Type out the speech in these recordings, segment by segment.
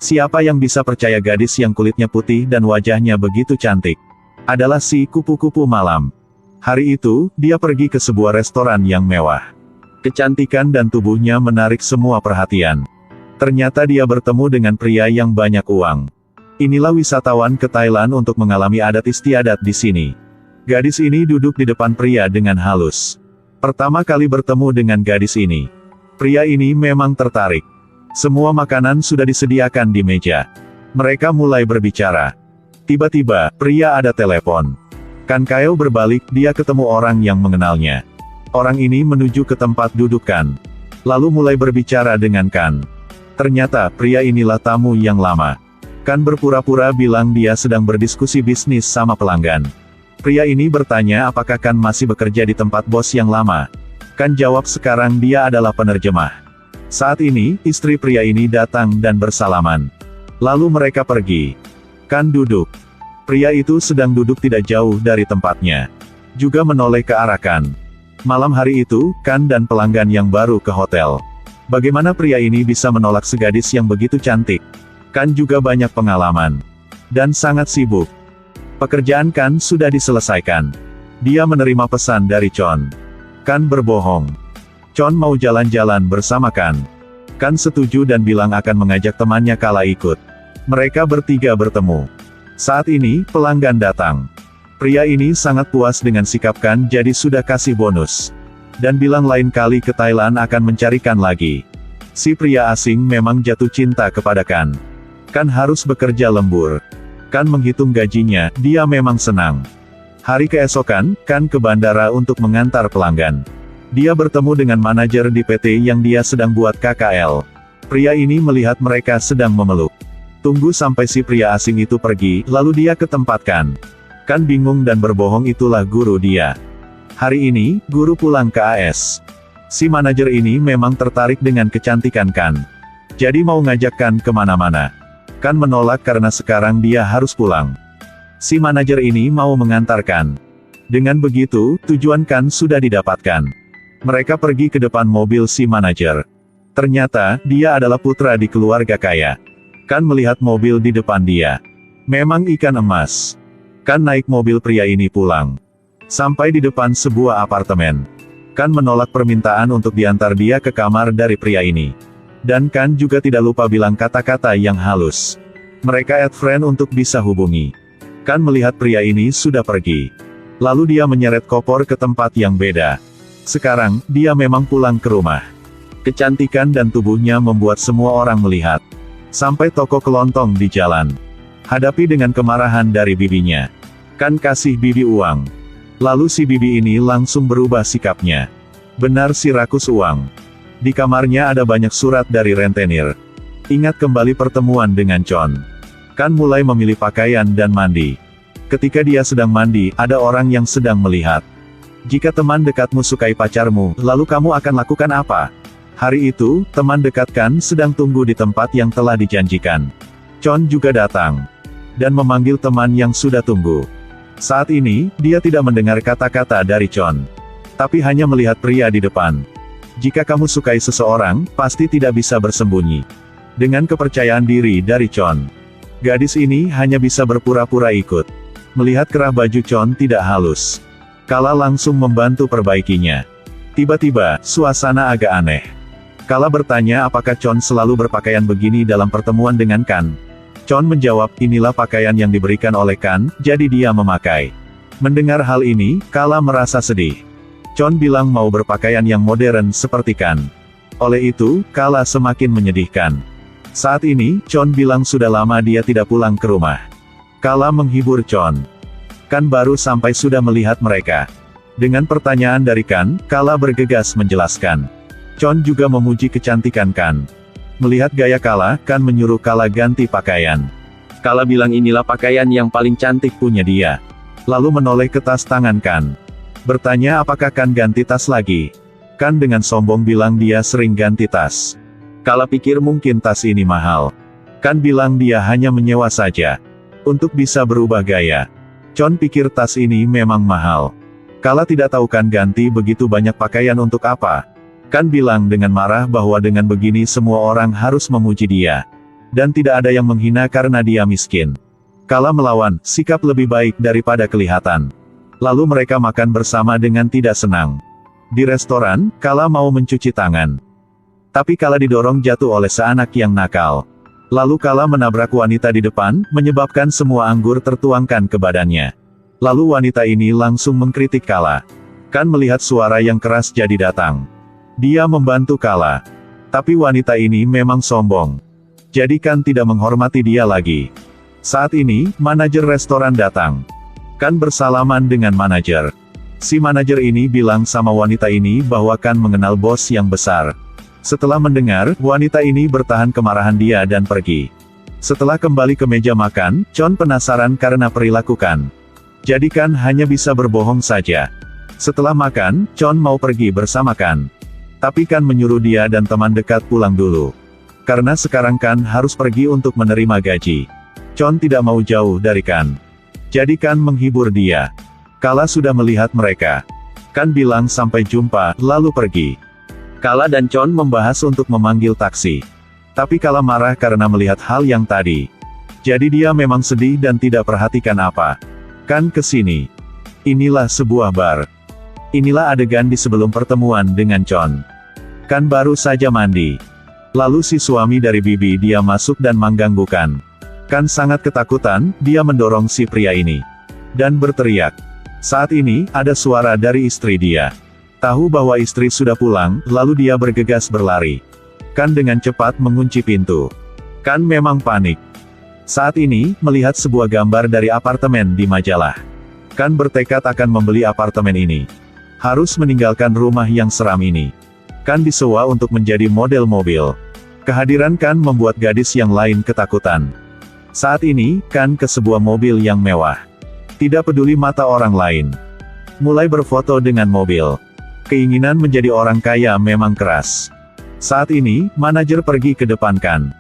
Siapa yang bisa percaya gadis yang kulitnya putih dan wajahnya begitu cantik? Adalah si kupu-kupu malam. Hari itu, dia pergi ke sebuah restoran yang mewah. Kecantikan dan tubuhnya menarik semua perhatian. Ternyata dia bertemu dengan pria yang banyak uang. Inilah wisatawan ke Thailand untuk mengalami adat istiadat di sini. Gadis ini duduk di depan pria dengan halus. Pertama kali bertemu dengan gadis ini, pria ini memang tertarik. Semua makanan sudah disediakan di meja. Mereka mulai berbicara. Tiba-tiba, pria ada telepon. Kan Kaeo berbalik, dia ketemu orang yang mengenalnya. Orang ini menuju ke tempat duduk Kan. Lalu mulai berbicara dengan Kan. Ternyata, pria inilah tamu yang lama. Kan berpura-pura bilang dia sedang berdiskusi bisnis sama pelanggan. Pria ini bertanya apakah Kan masih bekerja di tempat bos yang lama. Kan jawab sekarang dia adalah penerjemah. Saat ini, istri pria ini datang dan bersalaman. Lalu mereka pergi. Kan duduk. Pria itu sedang duduk tidak jauh dari tempatnya. Juga menoleh ke arah Kan. Malam hari itu, Kan dan pelanggan yang baru ke hotel. Bagaimana pria ini bisa menolak segadis yang begitu cantik? Kan juga banyak pengalaman. Dan sangat sibuk. Pekerjaan Kan sudah diselesaikan. Dia menerima pesan dari Chon. Kan berbohong. Chon mau jalan-jalan bersama Kan. Kan setuju dan bilang akan mengajak temannya Kala ikut. Mereka bertiga bertemu. Saat ini, pelanggan datang. Pria ini sangat puas dengan sikap Kan jadi sudah kasih bonus. Dan bilang lain kali ke Thailand akan mencarikan lagi. Si pria asing memang jatuh cinta kepada Kan. Kan harus bekerja lembur. Kan menghitung gajinya, dia memang senang. Hari keesokan, Kan ke bandara untuk mengantar pelanggan. Dia bertemu dengan manajer di PT yang dia sedang buat KKL. Pria ini melihat mereka sedang memeluk. Tunggu sampai si pria asing itu pergi, lalu dia ke tempat Kan. Kan bingung dan berbohong itulah guru dia. Hari ini, guru pulang ke AS. Si manajer ini memang tertarik dengan kecantikan Kan. Jadi mau ngajak Kan kemana-mana. Kan menolak karena sekarang dia harus pulang. Si manajer ini mau mengantarkan. Dengan begitu, tujuan Kan sudah didapatkan. Mereka pergi ke depan mobil si manajer. Ternyata, dia adalah putra di keluarga kaya. Kan melihat mobil di depan dia. Memang ikan emas. Kan naik mobil pria ini pulang. Sampai di depan sebuah apartemen. Kan menolak permintaan untuk diantar dia ke kamar dari pria ini. Dan Kan juga tidak lupa bilang kata-kata yang halus. Mereka add friend untuk bisa hubungi. Kan melihat pria ini sudah pergi. Lalu dia menyeret koper ke tempat yang beda. Sekarang, dia memang pulang ke rumah. Kecantikan dan tubuhnya membuat semua orang melihat. Sampai toko kelontong di jalan. Hadapi dengan kemarahan dari bibinya. Kan kasih bibi uang. Lalu si bibi ini langsung berubah sikapnya. Benar si rakus uang. Di kamarnya ada banyak surat dari rentenir. Ingat kembali pertemuan dengan Chon. Kan mulai memilih pakaian dan mandi. Ketika dia sedang mandi, ada orang yang sedang melihat. Jika teman dekatmu sukai pacarmu, lalu kamu akan lakukan apa? Hari itu, teman dekat Kan sedang tunggu di tempat yang telah dijanjikan. Chon juga datang. Dan memanggil teman yang sudah tunggu. Saat ini, dia tidak mendengar kata-kata dari Chon. Tapi hanya melihat pria di depan. Jika kamu sukai seseorang, pasti tidak bisa bersembunyi. Dengan kepercayaan diri dari Chon. Gadis ini hanya bisa berpura-pura ikut. Melihat kerah baju Chon tidak halus. Kala langsung membantu perbaikinya. Tiba-tiba, suasana agak aneh. Kala bertanya apakah Chon selalu berpakaian begini dalam pertemuan dengan Kan. Chon menjawab, inilah pakaian yang diberikan oleh Kan, jadi dia memakai. Mendengar hal ini, Kala merasa sedih. Chon bilang mau berpakaian yang modern seperti Kan. Oleh itu, Kala semakin menyedihkan. Saat ini, Chon bilang sudah lama dia tidak pulang ke rumah. Kala menghibur Chon. Kan baru sampai sudah melihat mereka. Dengan pertanyaan dari Kan, Kala bergegas menjelaskan. Chon juga memuji kecantikan Kan. Melihat gaya Kala, Kan menyuruh Kala ganti pakaian. Kala bilang inilah pakaian yang paling cantik punya dia. Lalu menoleh ke tas tangan Kan. Bertanya apakah Kan ganti tas lagi. Kan dengan sombong bilang dia sering ganti tas. Kala pikir mungkin tas ini mahal. Kan bilang dia hanya menyewa saja. Untuk bisa berubah gaya. Chon pikir tas ini memang mahal. Kala tidak tahu Kan ganti begitu banyak pakaian untuk apa. Kan bilang dengan marah bahwa dengan begini semua orang harus memuji dia. Dan tidak ada yang menghina karena dia miskin. Kala melawan, sikap lebih baik daripada kelihatan. Lalu mereka makan bersama dengan tidak senang. Di restoran, Kala mau mencuci tangan. Tapi Kala didorong jatuh oleh seanak yang nakal. Lalu Kala menabrak wanita di depan, menyebabkan semua anggur tertuangkan ke badannya. Lalu wanita ini langsung mengkritik Kala. Kan melihat suara yang keras jadi datang. Dia membantu Kala. Tapi wanita ini memang sombong. Jadi Kan tidak menghormati dia lagi. Saat ini, manajer restoran datang. Kan bersalaman dengan manajer. Si manajer ini bilang sama wanita ini bahwa Kan mengenal bos yang besar. Setelah mendengar, wanita ini bertahan kemarahan dia dan pergi. Setelah kembali ke meja makan, Chon penasaran karena perilaku Kan. Jadi Kan hanya bisa berbohong saja. Setelah makan, Chon mau pergi bersama Kan. Tapi Kan menyuruh dia dan teman dekat pulang dulu. Karena sekarang Kan harus pergi untuk menerima gaji. Chon tidak mau jauh dari Kan. Jadi Kan menghibur dia. Kala sudah melihat mereka. Kan bilang sampai jumpa, lalu pergi. Kala dan Chon membahas untuk memanggil taksi. Tapi Kala marah karena melihat hal yang tadi. Jadi dia memang sedih dan tidak perhatikan apa. Kan kesini. Inilah sebuah bar. Inilah adegan di sebelum pertemuan dengan Chon. Kan baru saja mandi. Lalu si suami dari bibi dia masuk dan mengganggu Kan. Kan sangat ketakutan, dia mendorong si pria ini. Dan berteriak. Saat ini, ada suara dari istri dia. Tahu bahwa istri sudah pulang, lalu dia bergegas berlari. Kan dengan cepat mengunci pintu. Kan memang panik. Saat ini, melihat sebuah gambar dari apartemen di majalah. Kan bertekad akan membeli apartemen ini. Harus meninggalkan rumah yang seram ini. Kan disewa untuk menjadi model mobil. Kehadiran Kan membuat gadis yang lain ketakutan. Saat ini, Kan ke sebuah mobil yang mewah. Tidak peduli mata orang lain. Mulai berfoto dengan mobil. Keinginan menjadi orang kaya memang keras. Saat ini, manajer pergi ke depan Kan.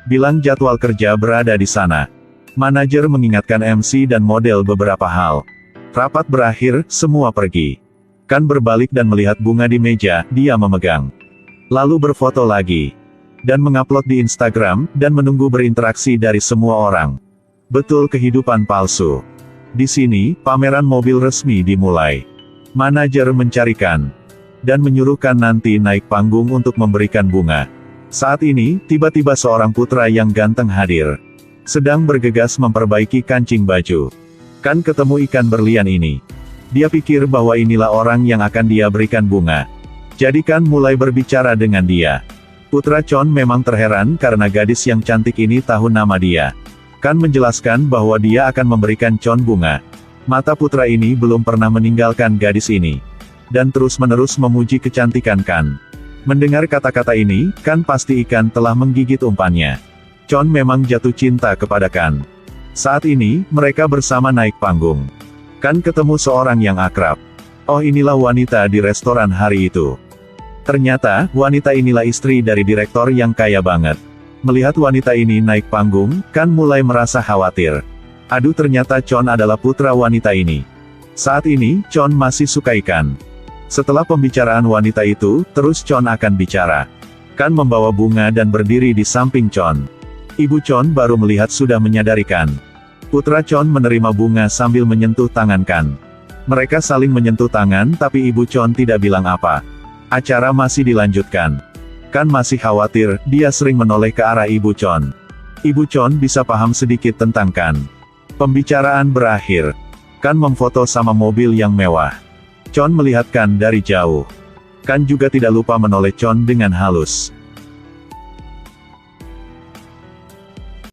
Bilang jadwal kerja berada di sana. Manajer mengingatkan MC dan model beberapa hal. Rapat berakhir, semua pergi. Kan berbalik dan melihat bunga di meja, dia memegang. Lalu berfoto lagi. Dan mengupload di Instagram, dan menunggu berinteraksi dari semua orang. Betul kehidupan palsu. Di sini, pameran mobil resmi dimulai. Manajer mencari Kan. Dan menyuruh Kan nanti naik panggung untuk memberikan bunga. Saat ini, tiba-tiba seorang putra yang ganteng hadir. Sedang bergegas memperbaiki kancing baju. Kan ketemu ikan berlian ini. Dia pikir bahwa inilah orang yang akan dia berikan bunga. Jadi Kan mulai berbicara dengan dia. Putra Chon memang terheran karena gadis yang cantik ini tahu nama dia. Kan menjelaskan bahwa dia akan memberikan Chon bunga. Mata putra ini belum pernah meninggalkan gadis ini. Dan terus-menerus memuji kecantikan Kan. Mendengar kata-kata ini, Kan pasti ikan telah menggigit umpannya. Chon memang jatuh cinta kepada Kan. Saat ini, mereka bersama naik panggung. Kan ketemu seorang yang akrab. Oh, inilah wanita di restoran hari itu. Ternyata, wanita inilah istri dari direktur yang kaya banget. Melihat wanita ini naik panggung, Kan mulai merasa khawatir. Aduh, ternyata Chon adalah putra wanita ini. Saat ini, Chon masih suka Kan. Setelah pembicaraan wanita itu, terus Chon akan bicara. Kan membawa bunga dan berdiri di samping Chon. Ibu Chon baru melihat sudah menyadari Kan. Putra Chon menerima bunga sambil menyentuh tangan Kan. Mereka saling menyentuh tangan tapi Ibu Chon tidak bilang apa. Acara masih dilanjutkan. Kan masih khawatir, dia sering menoleh ke arah Ibu Chon. Ibu Chon bisa paham sedikit tentang Kan. Pembicaraan berakhir. Kan memfoto sama mobil yang mewah. Chon melihat Kan dari jauh. Kan juga tidak lupa menoleh Chon dengan halus.